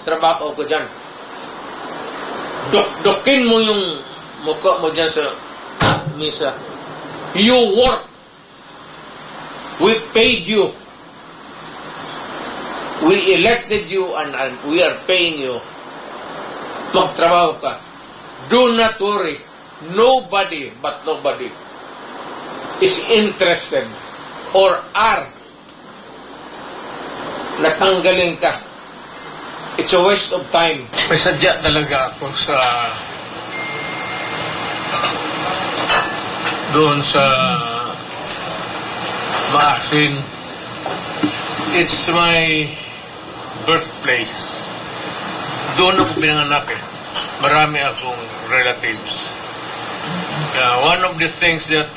magtrabaho ko dyan. Dok-dokin mo yung mukha mo dyan sa misa. You work. We paid you. We elected you and we are paying you. Magtrabaho ka. Do not worry. Nobody but nobody is interested or are natanggalin ka. It's a waste of time. May sadya talaga ako sa doon sa Maasin. It's my birthplace. Doon ako pinanganak eh. Marami akong relatives. One of the things that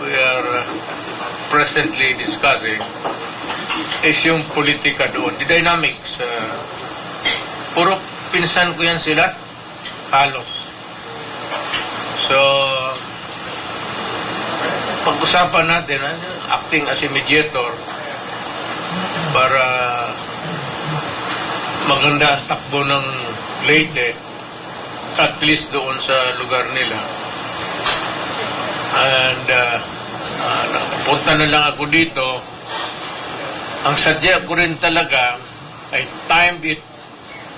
we are presently discussing is yung politika doon. The dynamics. Puro pinsan ko yan sila. Halos. So, pag-usapan natin, acting as a mediator para maganda ang takbo ng Leyte, at least doon sa lugar nila. And punta na lang ako dito. Ang sadya ko rin talaga, I timed it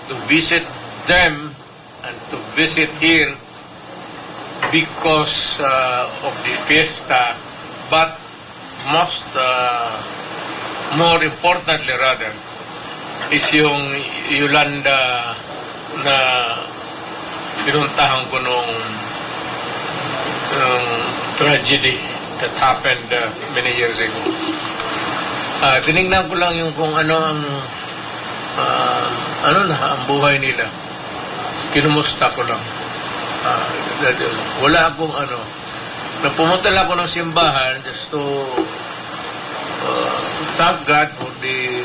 to visit them and to visit here because of the fiesta, but more importantly rather, is yung Yolanda na pinuntahan ko nung tragedy that happened many years ago. Tinignan ko lang yung kung ano ang ang buhay nila. Kinumusta ko lang. Wala akong napumunta lang ako ng simbahan just to thank God for the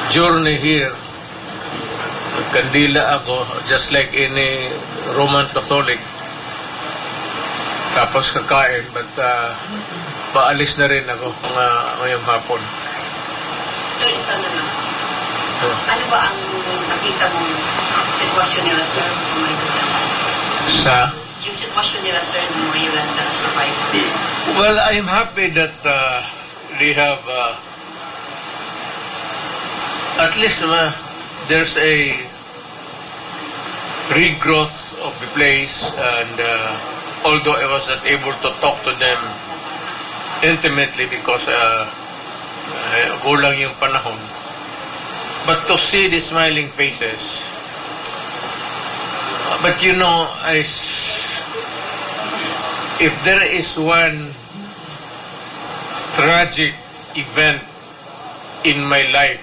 journey here. Kandila ako, just like any Roman Catholic. Tapos kakain, but paalis na rin ako ngayong hapon. So, isa na lang. Ano ba ang nakita mong sitwasyon nila, sir, ng mga Yolanda? Sa? Yung sitwasyon nila, sir, ng mga Yolanda survivors. Well, I'm happy that they have at least there's a regrowth of the place, and although I was not able to talk to them intimately because kulang yung panahon, but to see the smiling faces, but you know, if there is one tragic event in my life,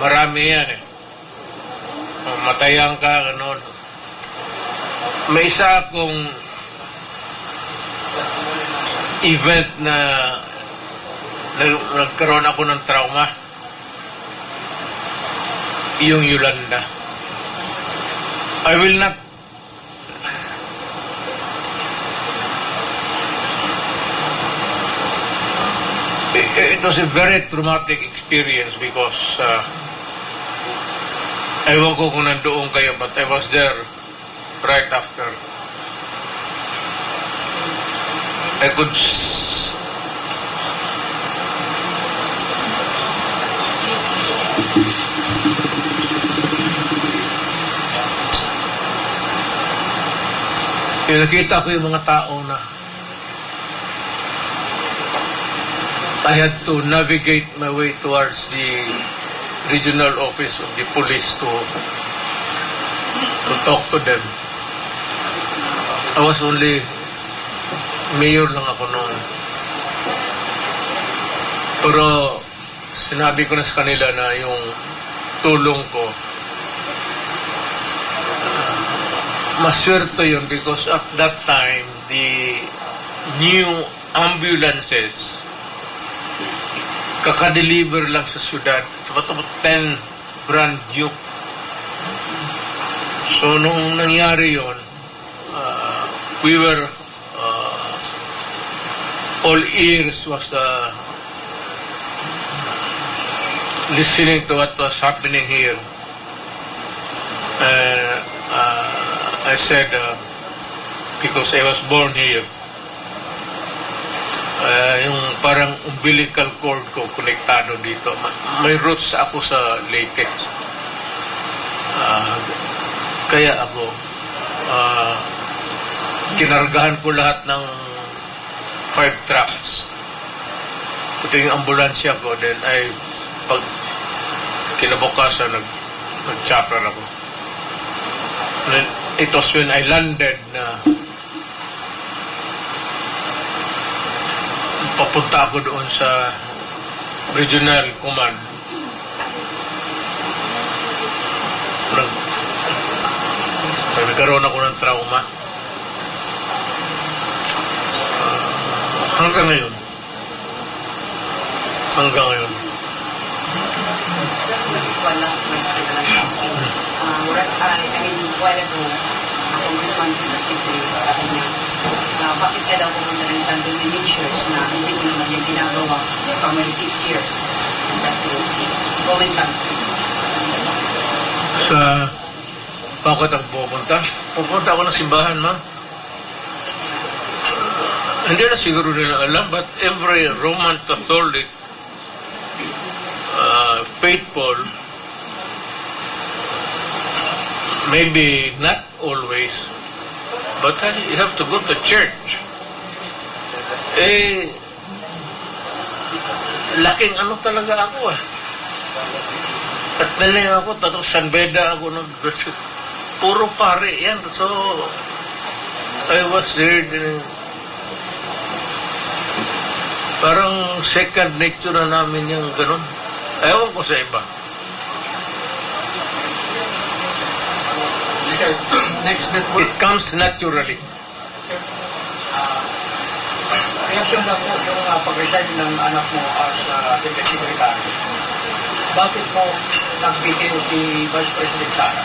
marami yan eh. Matayan ka, ano. May isa akong event na nagkaroon ako ng trauma. Yung Yolanda. I will not it was a very traumatic experience because ewan ko kung nandoon kayo, but I was there right after. I could nakita ko yung mga tao na I had to navigate my way towards the regional office of the police to talk to them. I was only mayor lang ako noon. Pero sinabi ko na sa kanila na yung tulong ko, maswerte yun because at that time, the new ambulances kaka-deliver lang sa syudad. About 10 brand new. So, nung nangyari yun, we were all ears was listening to what was happening here, I said, because I was born here, yung parang umbilical cord ko konektado dito. May roots ako sa Leyte. Kaya ako, kinargahan ko lahat ng 5 trucks. Ito yung ambulansya ko, then pag kinabukasan, nag-chopper ako. Then, it was when I landed na papunta ako doon sa regional command. Nagkaroon ako ng trauma. Hanggang ngayon. One last question na lang ako. While ago, Congressman City, sabi niya, bakit ka daw pumunta ng San Dominic Church na hindi mo naman yung ginagawa for my 6 years in presidency? Comment lang sir. Bakit ako pupunta? Pupunta ako ng simbahan, ma'am. Hindi na siguro nila alam, but every Roman Catholic faithful, maybe not always, but you have to go to church. Laking ano talaga ako At nalang ako, tatong San Beda ako nag-graduate. Puro pare yan. So, I was there. Parang second nature na namin yung ganun. Ewan ko sa iba. Next network. It comes naturally. Reaction lang po yung pag-resign ng anak mo as Deputy Secretary. Bakit mo nagbitin si Vice President Sara?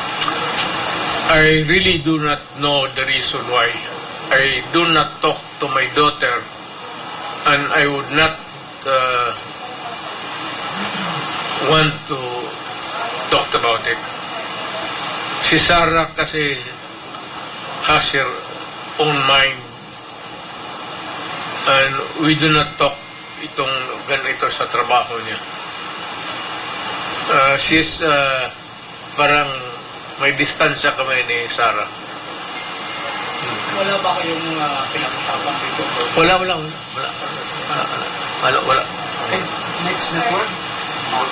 I really do not know the reason why. I do not talk to my daughter, and I would not want to talk about it. Si Sarah kasi has her own mind, and we do not talk itong ganito sa trabaho niya. She's parang may distansya kami ni Sarah. Wala ba kayong pinag-usapan dito? Wala. Okay. Next network.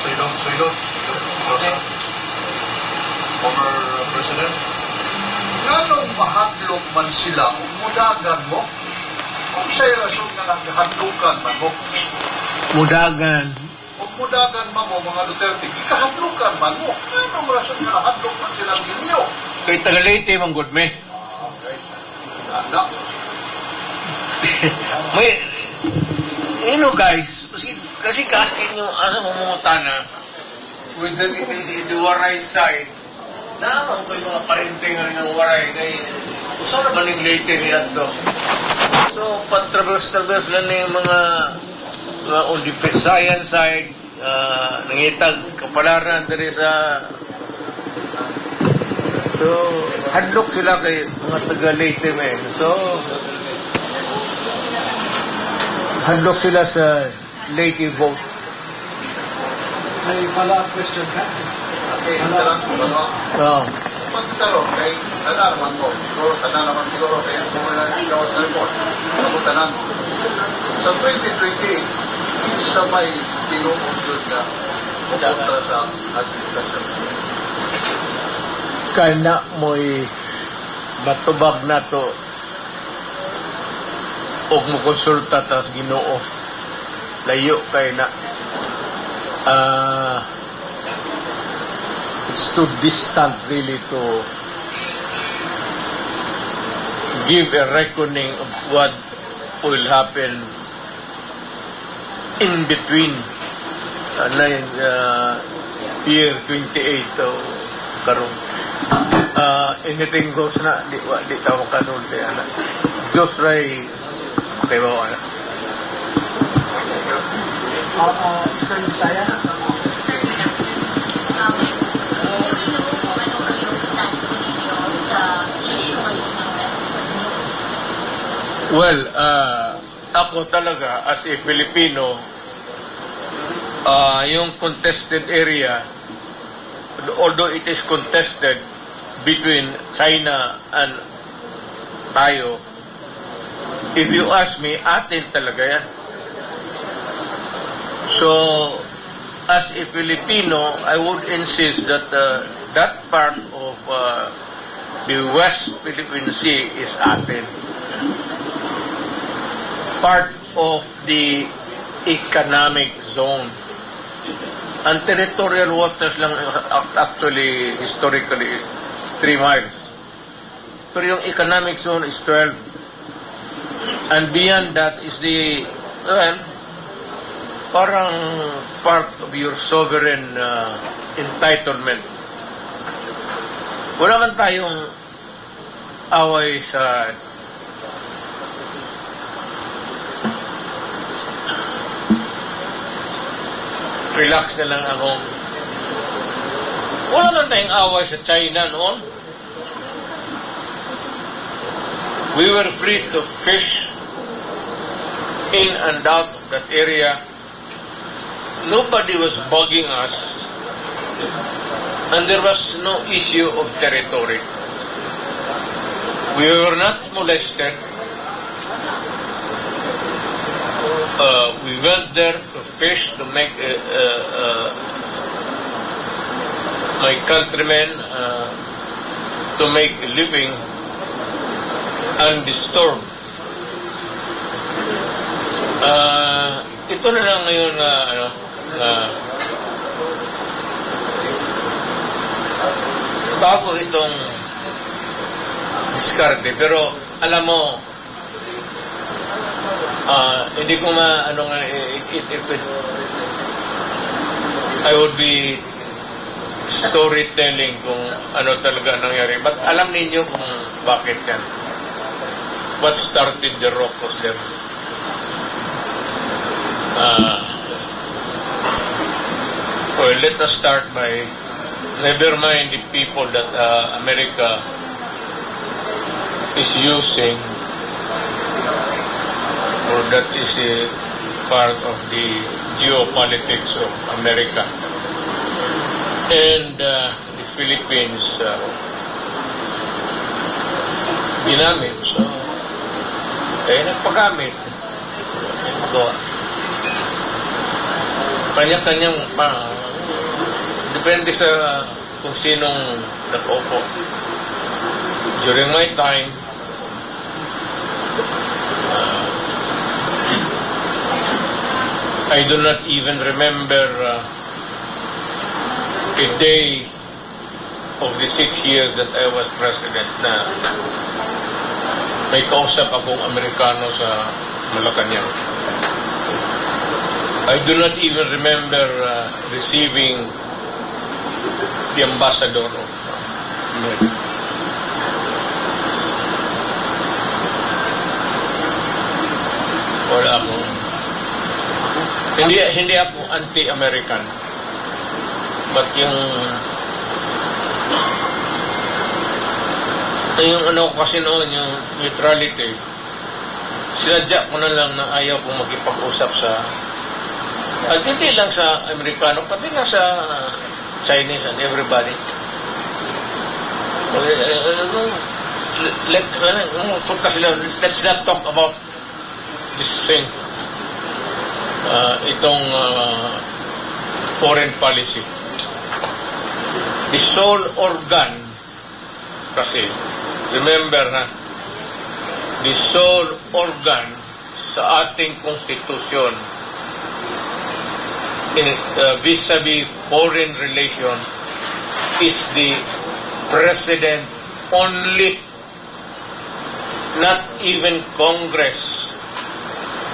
Soylot. Former President. Nganong mahadlok man sila, umudagan mo? Kung sa'yo rason nga naghadlukan man mo, Mudagan. umudagan man mo mga Duterte, ikahadlukan man mo. Nganong rason nga nahadlok man sila ninyo? Kay Tagalete, manggod me. Okay. Anak. May, guys, kasi kaskin yung asa mamumutana, with the waray side, naman ko yung mga parinting ng waray, kay, usa naman yung late niya to. So, patraverse lang na yung mga on the Visayan side, nangitag kapalaran dari sa, so, hadlok sila kay mga taga-Leyte men. So, hadlok sila sa Leyte vote. May follow-up question ka? Okay, ito lang po, ano? Oh. Pagkakaroon, kay tanan naman po. Tanan naman siguro, kaya kung wala ikaw sa report, tanan. Sa 2020, isa may tinuod yun na pupunta sa administrasyon. Kana mo'y matubag na to og mo konsulta tas Ginoo. Layo kay na it's too distant really to give a reckoning of what will happen in between year 28 karong anything goes na di tawag kanon kay ana Diyos ray okay ba ana Eastern Visayas? Well, ako talaga as a Filipino, yung contested area, although it is contested between China and tayo, if you ask me, atin talaga yan. So, as a Filipino, I would insist that that part of the West Philippine Sea is atin. Part of the economic zone. Ang territorial waters lang actually, historically, is 3 miles. Pero yung economic zone is 12. And beyond that is the, well, parang part of your sovereign entitlement. Wala man tayong away sa relax na lang akong wala man tayong away sa China noon. We were free to fish in and out of that area. Nobody was bugging us, and there was no issue of territory. We were not molested. We went there to fish to make my countrymen to make a living undisturbed. Ito na lang ngayon bago itong diskarte, pero alam mo, hindi ko I would be storytelling kung ano talaga nangyari. But alam ninyo kung bakit yan. What started the rock was there. Well, let us start by, never mind the people that America is using, or that is a part of the geopolitics of America. And the Philippines ginamit. So, nagpagamit. Magawa. Kanya-kanyang depende sa kung sinong nag-opo. During my time, I do not even remember a day of the 6 years that I was president na may kausap akong Amerikano sa Malacanang. I do not even remember receiving the ambassador of America. Wala akong hindi ako anti-American, but yung ano kasi noon, yung neutrality, sinadya ko na lang na ayaw kong makipag-usap sa, at hindi lang sa Amerikano, pati nga sa Chinese and everybody. Let's not talk about this thing. Itong foreign policy. The sole organ kasi, remember na, the sole organ sa ating konstitusyon vis-a-vis foreign relation is the president only, not even Congress,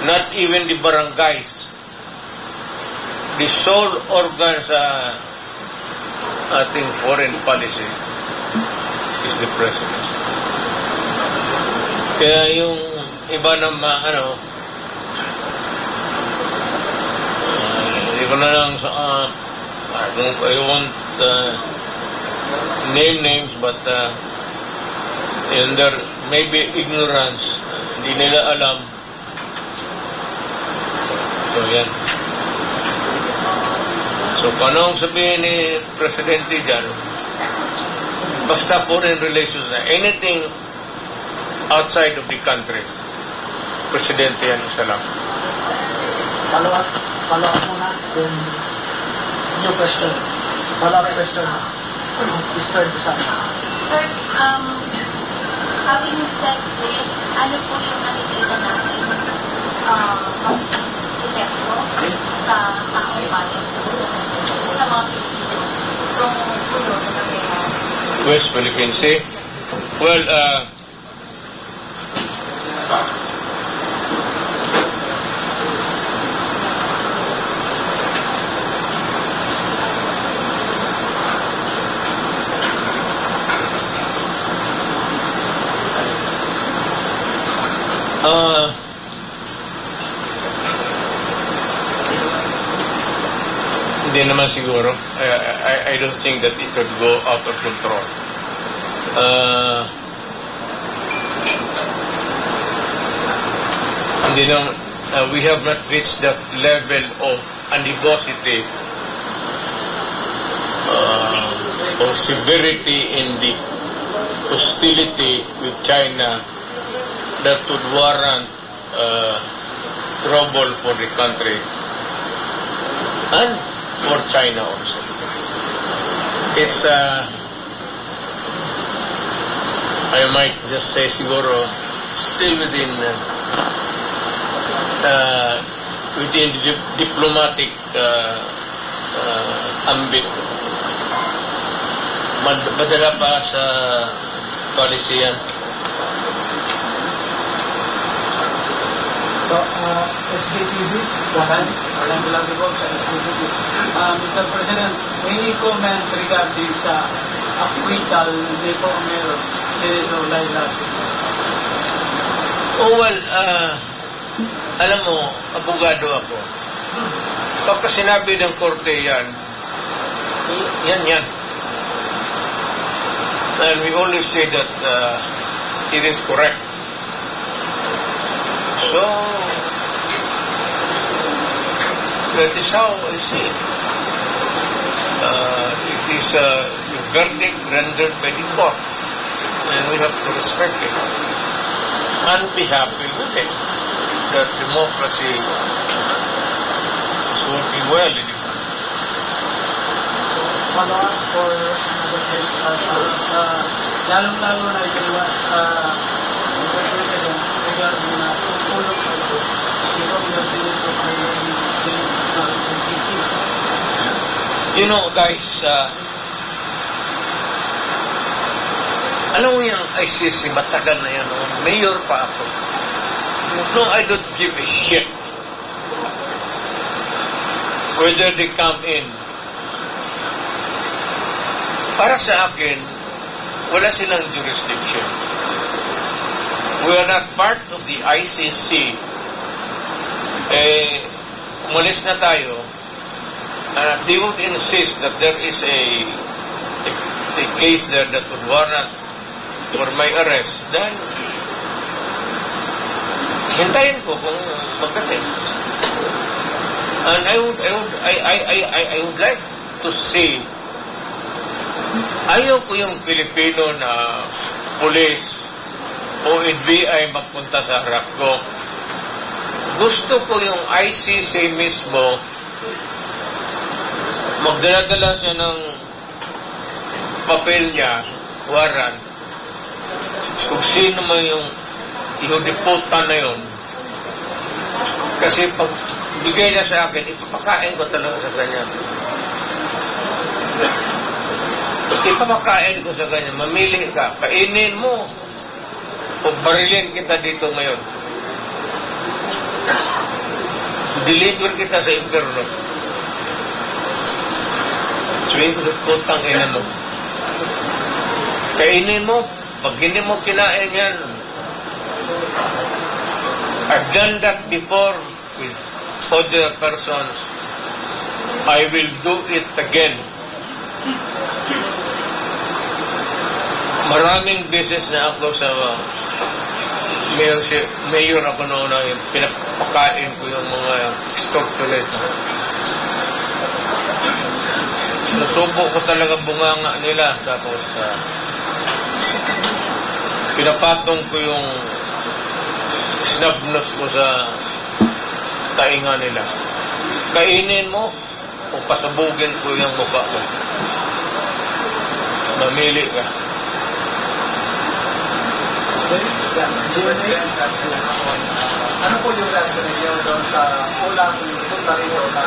not even the barangays. The sole organ sa ating foreign policy is the president. Kaya yung iba na hindi ko na lang I won't name names, but and there may be ignorance Hindi nila alam. So, yan. So, kung anong sabihin ni Presidente dyan, basta foreign relations na anything outside of the country, Presidente yan isa lang. Follow up muna. Then, new question. Follow up question. Mr. Pisang. Sir, having said this, ano po yung nakikita natin epekto sa taong bayan sa mga Pilipino kung puno na nangyayari? West Philippine Sea. Well, hindi naman siguro. I don't think that it would go out of control. Hindi naman, we have not reached that level of animosity or severity in the hostility with China that would warrant trouble for the country and for China also. It's I might just say siguro still within the diplomatic ambit. Madala pa sa policy yan. So, SBTV, Wahan, walang bilang po sa SBTV. Mr. President, any comment regarding sa acquittal hindi po meron Senator Laila? Oh, well, alam mo, abogado ako. Pagka sinabi ng korte yan, yan. And we always say that it is correct. So, that is how I see it. It is a verdict rendered by the court, and we have to respect it and be happy with it. That democracy is working well in the country. Follow up for another question. Lalong-lalo na ikaw Mr. President, regarding na tulong sa ito, ikaw yung Senator sa NCC. You know, guys, alam mo yung ICC, matagal na yan. Mayor pa ako. No, I don't give a shit whether they come in. Para sa akin, wala silang jurisdiction. We are not part of the ICC. Umalis na tayo. They would insist that there is a case there that would warrant for my arrest. Then, hintayin ko kung magdating. And I would like to say, ayaw ko yung Pilipino na police o NBI magpunta sa harap ko. Gusto ko yung ICC mismo magdala-dala siya ng papel niya, warrant, kung sino man yung ihudiputan na yun. Kasi pag bigay niya sa akin, ipapakain ko talaga sa kanya. Ipapakain ko sa kanya, mamili ka, kainin mo, o barilin kita dito ngayon. Deliver kita sa impyerno. Swing ko putang ina mo. Kainin mo, pag hindi mo kinain yan. I've done that before with other persons. I will do it again. Maraming beses na ako sa mayor ako noon na pinapakain ko yung mga stock tuloy. Nasubo ko talaga bunganga nila. Tapos, pinapatong ko yung snub nose ko sa tainga nila. Kainin mo o pasabugin ko yung mukha mo. Mamili ka. Ano po yung reaction ninyo doon sa ulang punta rito na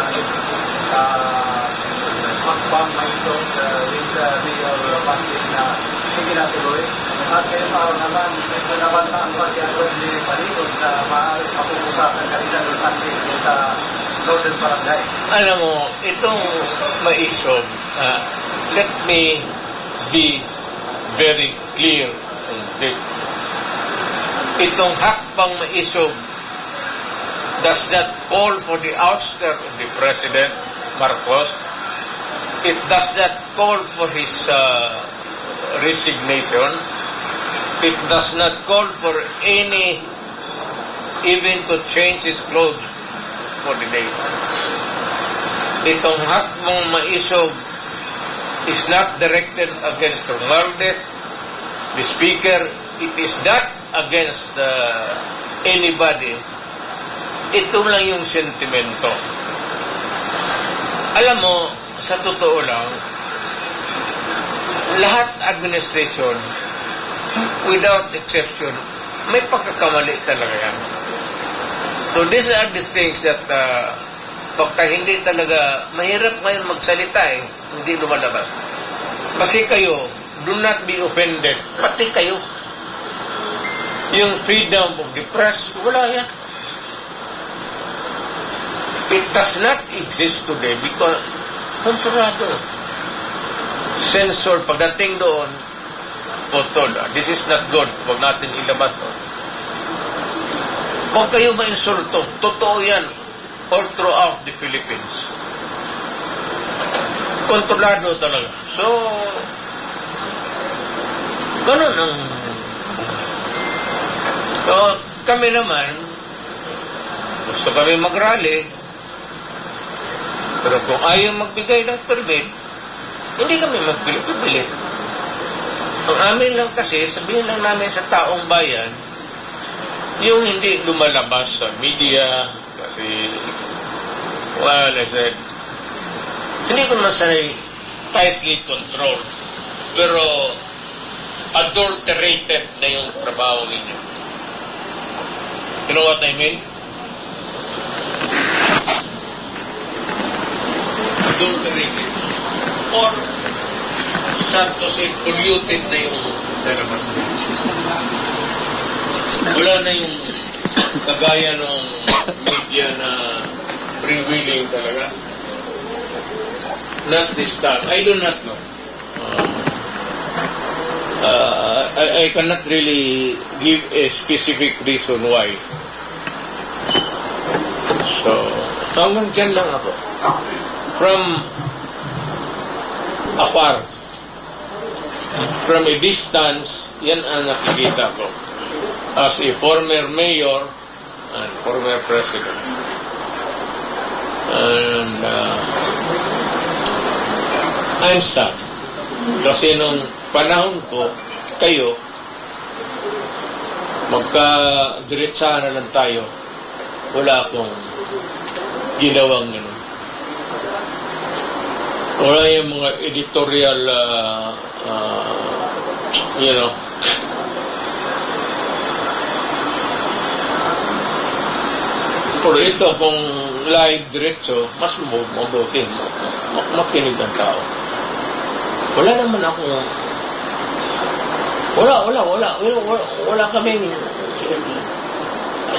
hakbang Maison with Mayor Pasig na hindi natuloy? At ngayon araw naman, ito naman na ang pasyadon ni Palibot na maaaring mapupusakan kanila doon sa Northern Barangay. Alam mo, itong Maison, let me be very clear on this. Itong hakbang Maison does not call for the ouster of the President Marcos. It does not call for his resignation. It does not call for any, even to change his clothes for the day. Itong hakbang Maison is not directed against Romualdez, the Speaker. It is not against anybody. Ito lang yung sentimento. Alam mo, sa totoo lang, lahat administration, without exception, may pagkakamali talaga yan. So these are the things that pagka hindi talaga, mahirap ngayon magsalita hindi lumalabas. Kasi kayo, do not be offended. Pati kayo. Yung freedom of the press, wala yan. It does not exist today because kontrolado. Censor, pagdating doon, putol, this is not good. Huwag natin ilabas to. Huwag kayo ma-insulto. Totoo yan. All throughout the Philippines. Kontrolado talaga. So, ganun ang... So, kami naman, gusto kami mag-rally, pero kung ayaw magbigay ng permit, hindi kami magpilit-pilit. Ang amin lang kasi, sabihin lang namin sa taong bayan, yung hindi lumalabas sa media, kasi, well, I said, hindi ko naman sanay tightly control, pero adulterated na yung trabaho ninyo. You know what I mean? Adulterated. Or, sad to say, polluted na yung lalabas. Wala na yung kagaya ng media na freewheeling talaga. Not this time. I do not know. I cannot really give a specific reason why. So, hanggang dyan lang ako. From afar, from a distance, yan ang nakikita ko. As a former mayor and former president. And I'm sad. Kasi nung panahon ko, kayo, magka-diretsahan na lang tayo. Wala akong ginawang gano'n. Wala yung mga editorial, you know, pero ito, kung live diretso, mas mabuti, makinig ang tao. Wala naman ako, wala kaming,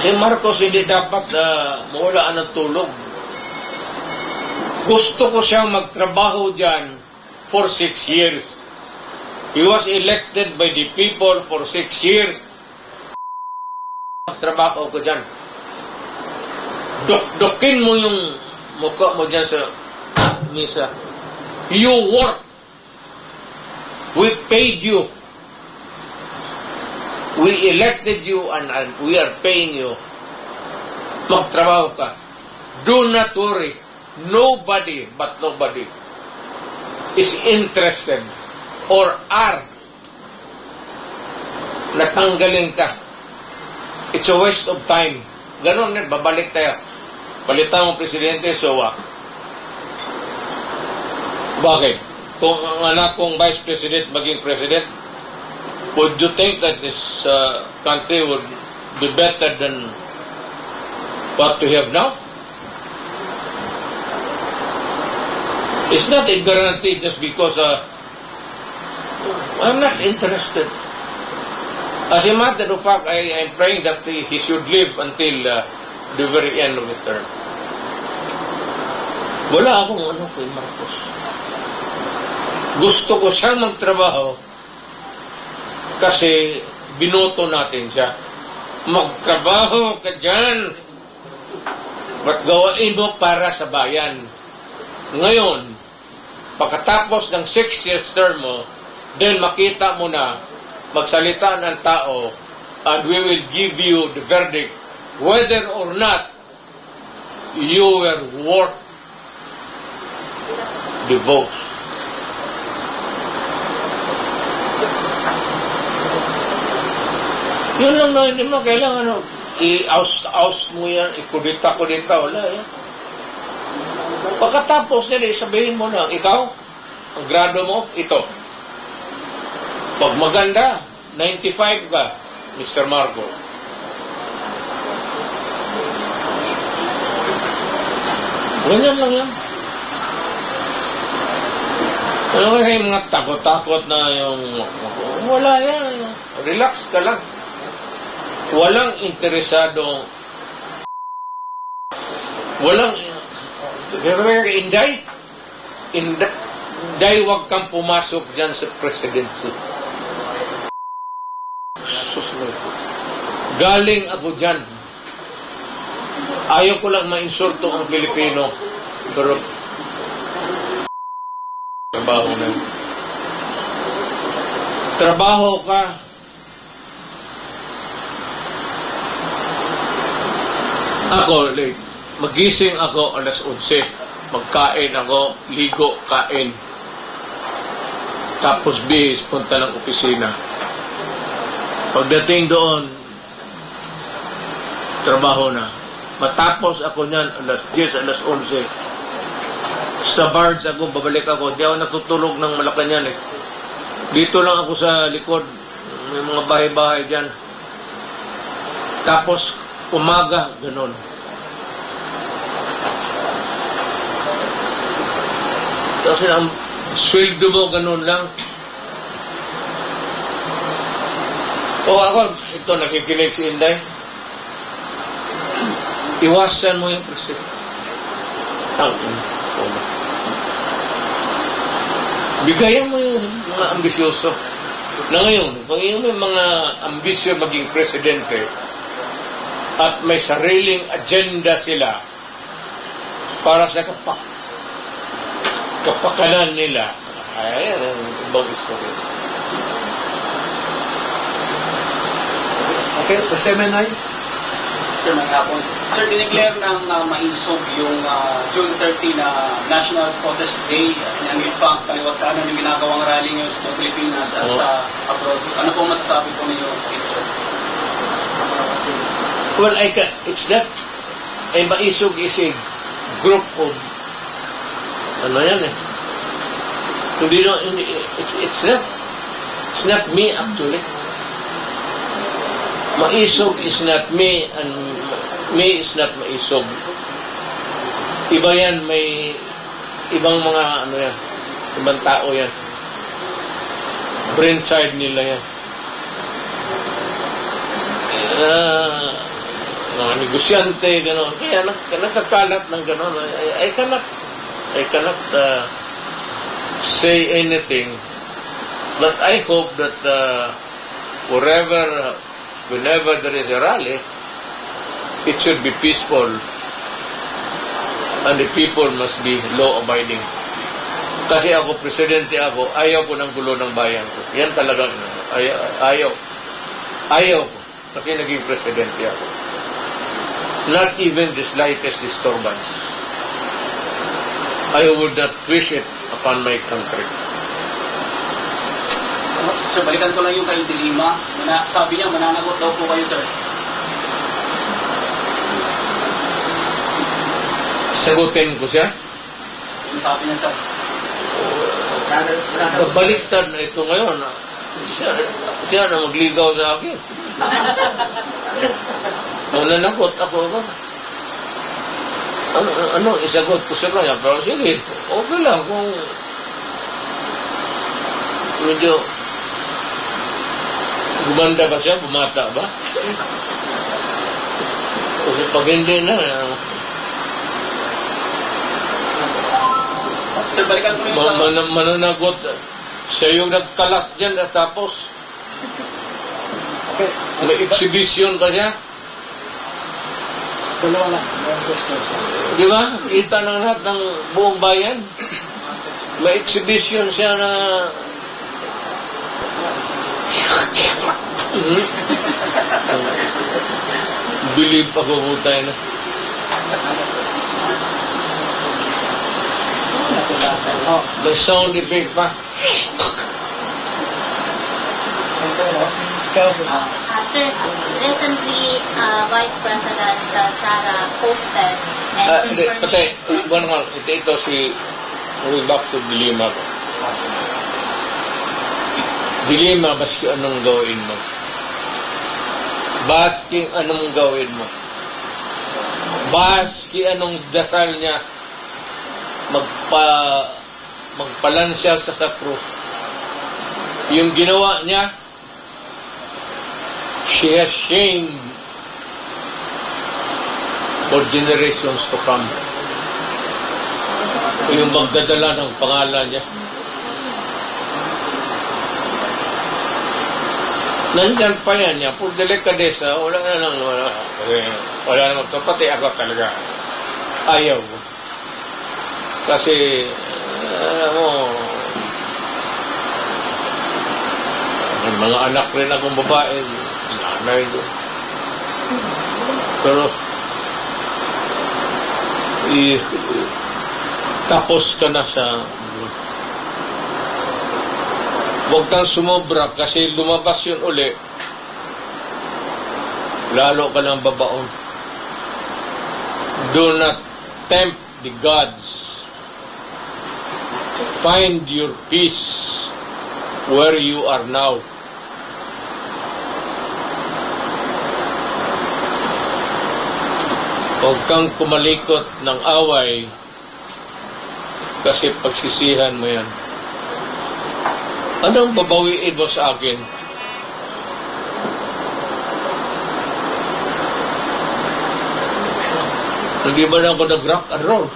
si Marcos hindi dapat mawalaan ng tulog. Gusto ko siyang magtrabaho dyan for 6 years. He was elected by the people for 6 years. Magtrabaho ko dyan. Dok-dokin mo yung mukha mo dyan sa misa. You work. We paid you. We elected you and we are paying you. Magtrabaho ka. Do not worry. Nobody, but nobody, is interested or are natanggalin ka. It's a waste of time. Ganon din, babalik tayo. Palitan mo presidente, so bakit? Kung ang anak kong vice president maging president, would you think that this country would be better than what we have now? It's not a guarantee just because I'm not interested. As a matter of fact, I'm praying that he should live until the very end of his term. Wala akong ano kay Marcos. Gusto ko siyang magtrabaho kasi binoto natin siya. Magtrabaho ka dyan. Ba't gawain mo para sa bayan? Ngayon, pagkatapos ng 6 years term mo, then makita mo na magsalita ng tao and we will give you the verdict whether or not you were worth the vote. Yun lang na, hindi mo kailangan i-oust mo yan, ikudita-kudita, wala yan. Pagkatapos nila, sabihin mo lang, ikaw, ang grado mo, ito. Pag maganda, 95 ka, Mr. Marco. Ganyan lang yan. Ano kaya yung mga takot-takot na yung... Wala yan. Relax ka lang. Walang interesado. Walang... Inday, wag kang pumasok dyan sa presidency. Galing ako dyan. Ayaw ko lang ma-insulto ang Pilipino. Pero trabaho na. Trabaho ka. Ako, magising ako alas 11. Magkain ako, ligo, kain. Tapos bihis, punta ng opisina. Pagdating doon, trabaho na. Matapos ako niyan, alas 10, alas 11. Sa barge ako, babalik ako. Di ako natutulog ng Malacanang eh. Dito lang ako sa likod. May mga bahay-bahay dyan. Tapos, umaga, ganun. Kasi ang sweldo mo, ganun lang. O ako, ito, nakikinig si Inday. Iwasan mo yung president. Bigayan mo yung mga ambisyoso. Na ngayon, kung yung may mga ambisyo maging presidente at may sariling agenda sila para sa kapakanan nila, ay, ang ibang istorya. Okay, Semenay. Sir, maghapon. Sir, dineclare ng mainsog yung June 30 na National Protest Day. Yan yun pa, kaliwat kanan yung ginagawang rally ngayon sa Pilipinas at sa abroad. Ano pong masasabi po ninyo dito, sir? Well, it's that ay maisog is a group of ano yan eh. It's not me actually. Maisog is not me and me is not maisog. Iba yan, may ibang mga ano yan, ibang tao yan. Brainchild nila yan. Mga negosyante, gano'n. Kaya nagkakalat ng gano'n. I cannot say anything, but I hope that whenever there is a rally, it should be peaceful and the people must be law-abiding. Kasi ako, presidente ako, ayaw ko ng gulo ng bayan ko. Yan talagang ayaw. Ayaw ko. Kasi naging presidente ako. Not even the slightest disturbance. I would not wish it upon my country. Sir, balikan ko lang yung kay De Lima. Sabi niya, mananagot daw po kayo, sir. Sagutin ko siya. Yung sabi niya, sir. Baliktad na ito ngayon. Siya na magligaw sa akin. Nananakot ako ba? Ano, isagot ko sa kanya. Pero sige, okay lang kung medyo gumanda ba siya, bumata ba? Kasi pag hindi na, Sir, balikan ko yung sa... mananagot. Siya yung nagkalat dyan at tapos may exhibition pa siya. Dalawa lang. Question, sir. Di ba? Kita ng lahat ng buong bayan. May exhibition siya na believe ako po tayo na. Oh, may sound effect pa. Sir, recently, Vice President Sara posted and Kasi, ito si going back to Dilima. Dilima, baski anong gawin mo? Baski anong gawin mo? Baski anong dasal niya? Magpalansya sa sakro. Yung ginawa niya, she has shamed for generations to come. Yung magdadala ng pangalan niya. Nandyan pa yan niya, pur delikadesa, wala namang pati ako talaga. Ayaw ko. Kasi, alam mo, may mga anak rin akong babae, nanay ko. Pero, tapos ka na sa huwag kang sumobra kasi lumabas yun uli, lalo ka ng babaon. Do not tempt the gods. Find your peace where you are now. Huwag kang kumalikot ng away kasi pagsisihan mo yan. Anong babawiin mo sa akin? Hindi ba na ako nag-rock and roll?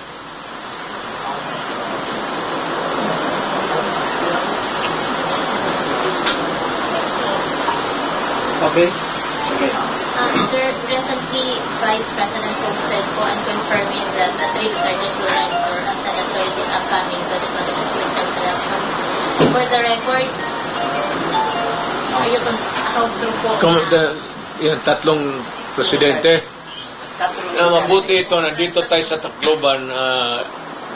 Okay? Sige. Sir, recently, Vice President posted po and confirming that the three Dutertes will run for senator in this upcoming 2022 midterm elections. For the record, are you how true po Yung tatlong presidente. Na mabuti ito, nandito tayo sa Tacloban,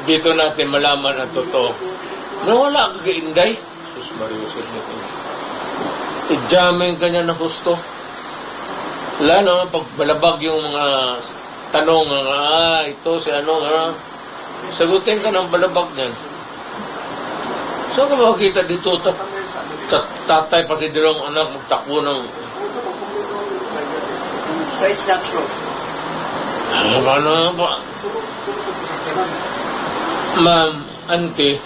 dito natin malaman ang totoo. Nawala ka kay Inday. Sus Mariusip nito. I-jamming ka niya na gusto. Wala naman pag balabag yung mga tanong, ito si ano, sagutin ka ng balabag niyan. Saan ka makikita dito? Tatay pati dalawang anak magtakbo ng... So it's not true. Ano ba? Ma'am, auntie,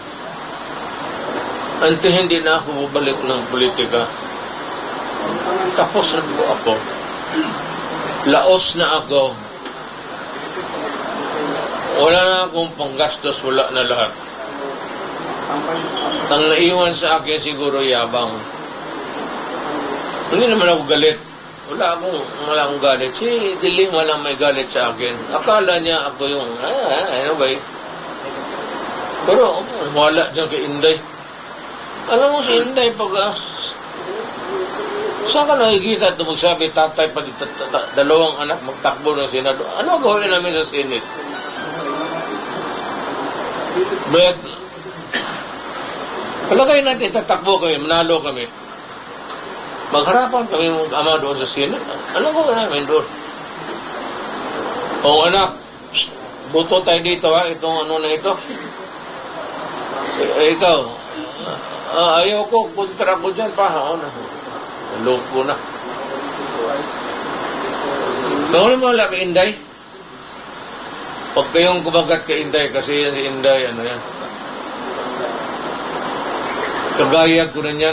hindi na ako bumalik ng politika. Tapos na po ako. Laos na ako. Wala na akong panggastos, wala na lahat. Ang naiwan sa akin siguro yabang. Hindi naman ako galit. Wala akong galit. Si Diling walang may galit sa akin. Akala niya ako yung, ano ba eh. Pero wala dyan kay Inday. Alam mo si Inday pag Saan ka nakikita ito magsabi, tatay pati dalawang anak magtakbo ng Senado? Ano gawin namin sa Senate? But, palagay natin, tatakbo kami, manalo kami. Magharapan kami ng ama doon sa Senate. Ano gawin namin doon? O anak, buto tayo dito ha, itong ano na ito. Ikaw, ayaw ko, kontra ko dyan pa ha. Loko na. Bawal mo wala kay Inday? Huwag kayong kumagat kay Inday kasi yan si Inday, ano yan. Kagayag ko na yan.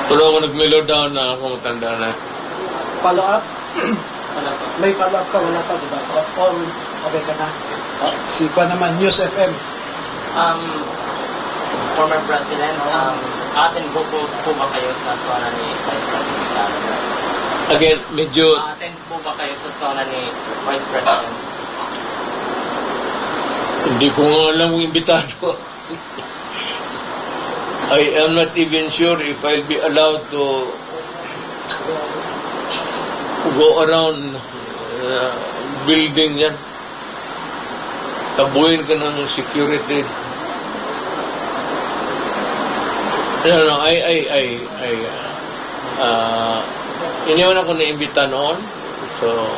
Tulo ako nag-melodown na ako, matanda na. Follow up? Wala pa. May follow up ka, wala pa, diba? Or, okay ka na. Si pa naman, News FM. Former President, atin po ba kayo sa zona ni Vice President Sara? Again, medyo... Atin po ba kayo sa zona ni Vice President? Hindi ko nga alam kung imbitado. I am not even sure if I'll be allowed to go around building yan. Tabuhin ka ng security. No, iniwan ako na-imbita noon. So,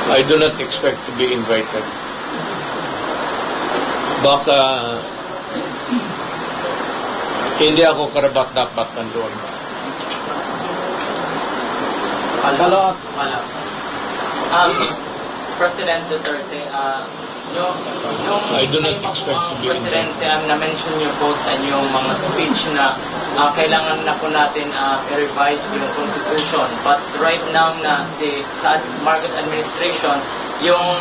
I do not expect to be invited. Baka hindi ako karapat-dapat nandoon. Follow up. Wala. President Duterte, yung I do not expect to be Presidente, na-mention niyo po sa inyong mga speech na kailangan na po natin i-revise yung Constitution. But right now na sa Marcos administration, yung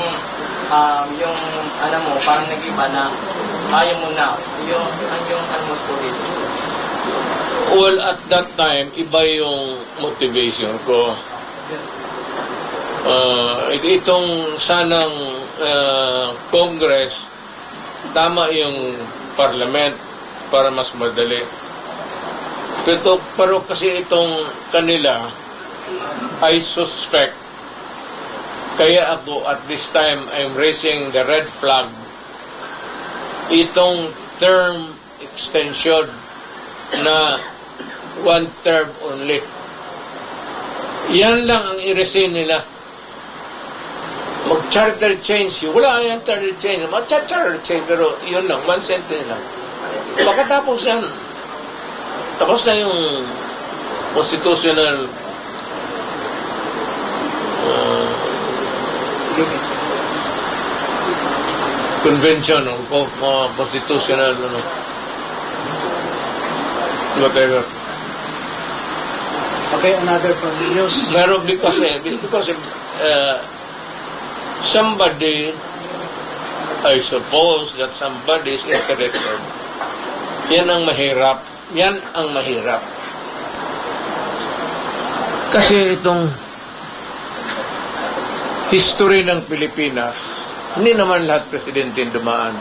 ano mo, parang nag-iba na ayaw mo na. Yung ano mo po dito. Well, at that time, iba yung motivation ko. Itong sanang Congress, tama yung Parliament para mas madali. Pero kasi itong kanila, I suspect, kaya ako at this time I'm raising the red flag, itong term extension na one term only. Yan lang ang i-resign nila. Mag-charter change. Wala yung charter change. Mag-charter change, pero yun lang, one sentence lang. Pagkatapos yan, tapos na yung constitutional convention o constitutional whatever. Okay, another from the news. Pero because somebody, I suppose that somebody is interested. Yan ang mahirap. Yan ang mahirap. Kasi itong history ng Pilipinas, hindi naman lahat presidente dumaan.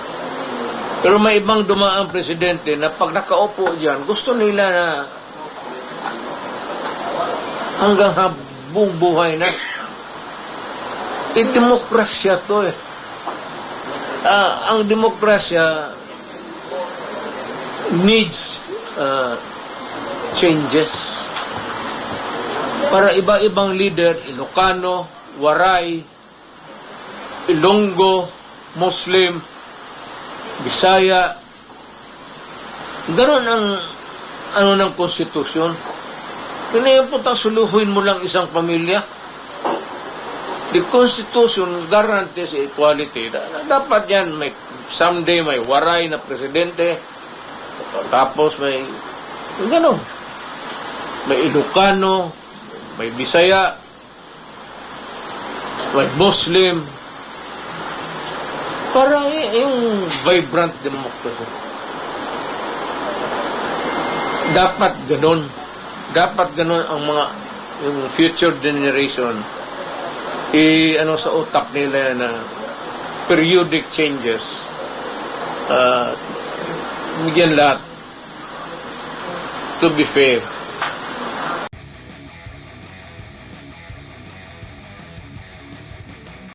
Pero may ibang dumaan presidente na pag nakaupo diyan, gusto nila na hanggang habang buhay na. Demokrasya to eh. Ang demokrasya needs changes. Para iba-ibang leader, Ilocano, Waray, Ilonggo, Muslim, Bisaya, ganoon ang ano ng konstitusyon. Kaya punta suluhuin mo lang isang pamilya. The Constitution guarantees equality. Dapat yan, someday may Waray na presidente, tapos may gano'n. May Ilocano, may Bisaya, may Muslim. Para yung vibrant democracy. Dapat gano'n. Dapat gano'n ang mga yung future generation ano sa utak nila na periodic changes. Bigyan lahat. To be fair.